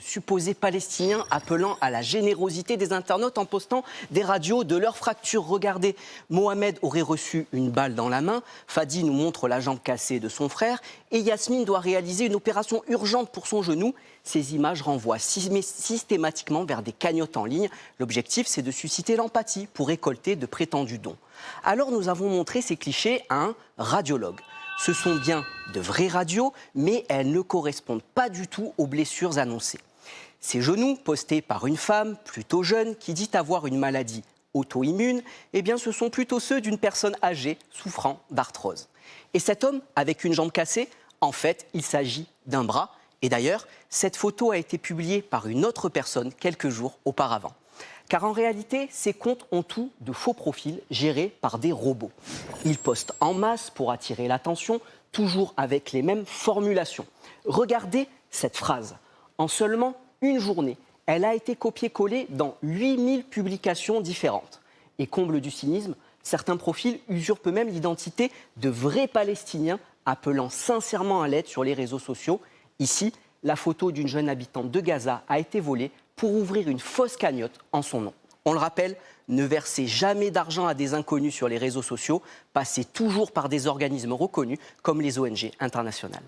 supposés Palestiniens appelant à la générosité des internautes en postant des radios de leur fracture. Regardez, Mohamed aurait reçu une balle dans la main, Fadi nous montre la jambe cassée de son frère et Yasmine doit réaliser une opération urgente pour son genou. Ces images renvoient systématiquement vers des cagnottes en ligne. L'objectif, c'est de susciter l'empathie pour récolter de prétendus dons. Alors nous avons montré ces clichés à un radiologue. Ce sont bien de vraies radios, mais elles ne correspondent pas du tout aux blessures annoncées. Ces genoux, postés par une femme plutôt jeune qui dit avoir une maladie auto-immune, eh bien ce sont plutôt ceux d'une personne âgée souffrant d'arthrose. Et cet homme avec une jambe cassée, en fait, il s'agit d'un bras. Et d'ailleurs, cette photo a été publiée par une autre personne quelques jours auparavant. Car en réalité, ces comptes ont tout de faux profils gérés par des robots. Ils postent en masse pour attirer l'attention, toujours avec les mêmes formulations. Regardez cette phrase. En seulement une journée, elle a été copiée-collée dans 8000 publications différentes. Et comble du cynisme, certains profils usurpent même l'identité de vrais Palestiniens appelant sincèrement à l'aide sur les réseaux sociaux. Ici, la photo d'une jeune habitante de Gaza a été volée pour ouvrir une fausse cagnotte en son nom. On le rappelle, ne versez jamais d'argent à des inconnus sur les réseaux sociaux, passez toujours par des organismes reconnus comme les ONG internationales.